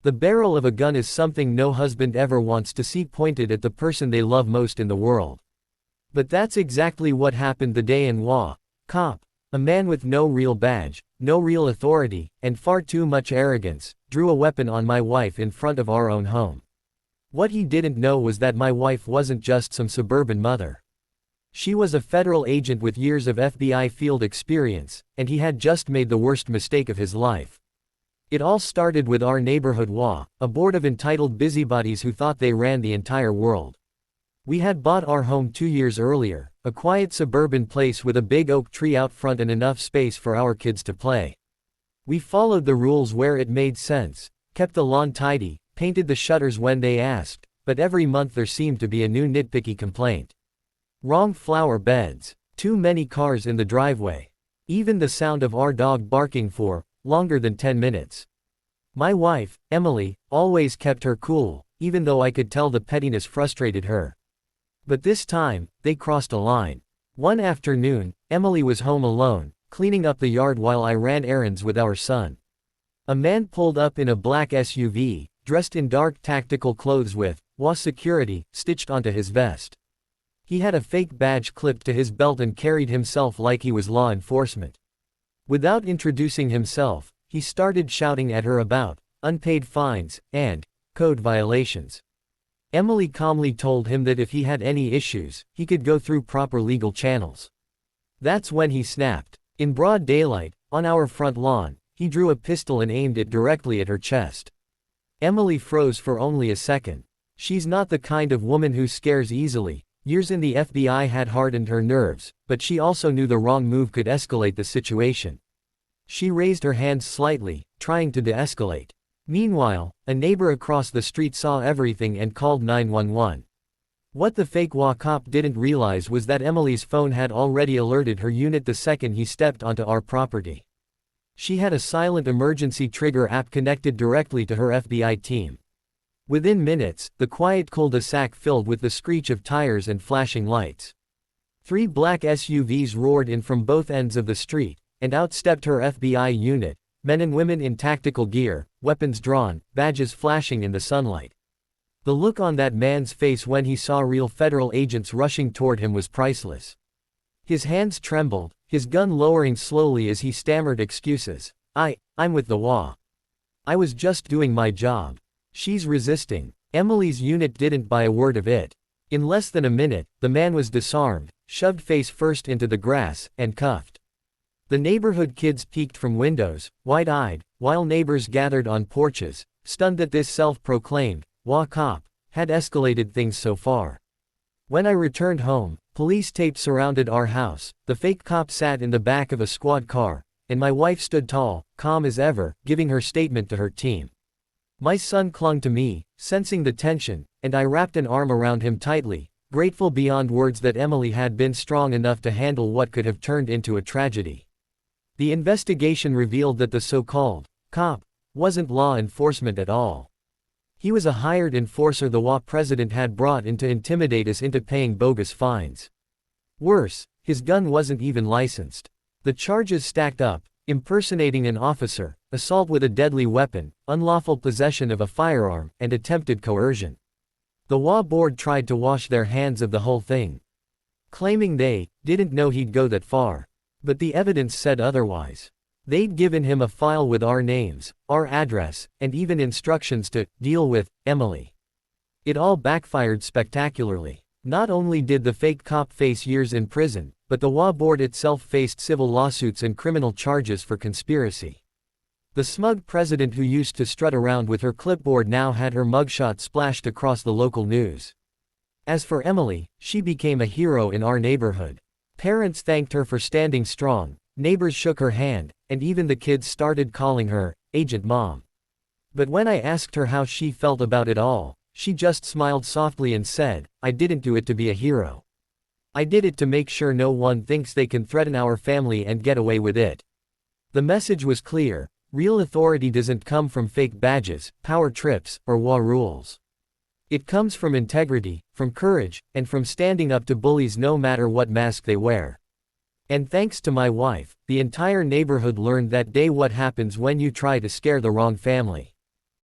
The barrel of a gun is something no husband ever wants to see pointed at the person they love most in the world. But that's exactly what happened the day an HOA cop, a man with no real badge, no real authority, and far too much arrogance, drew a weapon on my wife in front of our own home. What he didn't know was that my wife wasn't just some suburban mother. She was a federal agent with years of FBI field experience, and he had just made the worst mistake of his life. It all started with our neighborhood HOA, a board of entitled busybodies who thought they ran the entire world. We had bought our home 2 years earlier, a quiet suburban place with a big oak tree out front and enough space for our kids to play. We followed the rules where it made sense, kept the lawn tidy, painted the shutters when they asked, but every month there seemed to be a new nitpicky complaint. Wrong flower beds, too many cars in the driveway, even the sound of our dog barking for longer than 10 minutes. My wife, Emily, always kept her cool, even though I could tell the pettiness frustrated her. But this time, they crossed a line. One afternoon, Emily was home alone, cleaning up the yard while I ran errands with our son. A man pulled up in a black SUV, dressed in dark tactical clothes with HOA security stitched onto his vest. He had a fake badge clipped to his belt and carried himself like he was law enforcement. Without introducing himself, he started shouting at her about unpaid fines and code violations. Emily calmly told him that if he had any issues, he could go through proper legal channels. That's when he snapped. In broad daylight, on our front lawn, he drew a pistol and aimed it directly at her chest. Emily froze for only a second. She's not the kind of woman who scares easily. Years in the FBI had hardened her nerves, but she also knew the wrong move could escalate the situation. She raised her hands slightly, trying to de-escalate. Meanwhile, a neighbor across the street saw everything and called 911. What the fake HOA cop didn't realize was that Emily's phone had already alerted her unit the second he stepped onto our property. She had a silent emergency trigger app connected directly to her FBI team. Within minutes, the quiet cul-de-sac filled with the screech of tires and flashing lights. 3 black SUVs roared in from both ends of the street, and out stepped her FBI unit, men and women in tactical gear, weapons drawn, badges flashing in the sunlight. The look on that man's face when he saw real federal agents rushing toward him was priceless. His hands trembled, his gun lowering slowly as he stammered excuses. I'm with the HOA. I was just doing my job. She's resisting. Emily's unit didn't buy a word of it. In less than a minute, the man was disarmed, shoved face first into the grass, and cuffed. The neighborhood kids peeked from windows, wide-eyed, while neighbors gathered on porches, stunned that this self-proclaimed HOA cop had escalated things so far. When I returned home, police tape surrounded our house, the fake cop sat in the back of a squad car, and my wife stood tall, calm as ever, giving her statement to her team. My son clung to me, sensing the tension, and I wrapped an arm around him tightly, grateful beyond words that Emily had been strong enough to handle what could have turned into a tragedy. The investigation revealed that the so-called cop wasn't law enforcement at all. He was a hired enforcer the HOA president had brought in to intimidate us into paying bogus fines. Worse, his gun wasn't even licensed. The charges stacked up: impersonating an officer, assault with a deadly weapon, unlawful possession of a firearm, and attempted coercion. The HOA board tried to wash their hands of the whole thing, claiming they didn't know he'd go that far. But the evidence said otherwise. They'd given him a file with our names, our address, and even instructions to deal with Emily. It all backfired spectacularly. Not only did the fake cop face years in prison, but the HOA board itself faced civil lawsuits and criminal charges for conspiracy. The smug president who used to strut around with her clipboard now had her mugshot splashed across the local news. As for Emily, she became a hero in our neighborhood. Parents thanked her for standing strong, neighbors shook her hand, and even the kids started calling her Agent Mom. But when I asked her how she felt about it all, she just smiled softly and said, "I didn't do it to be a hero. I did it to make sure no one thinks they can threaten our family and get away with it." The message was clear: real authority doesn't come from fake badges, power trips, or HOA rules. It comes from integrity, from courage, and from standing up to bullies no matter what mask they wear. And thanks to my wife, the entire neighborhood learned that day what happens when you try to scare the wrong family.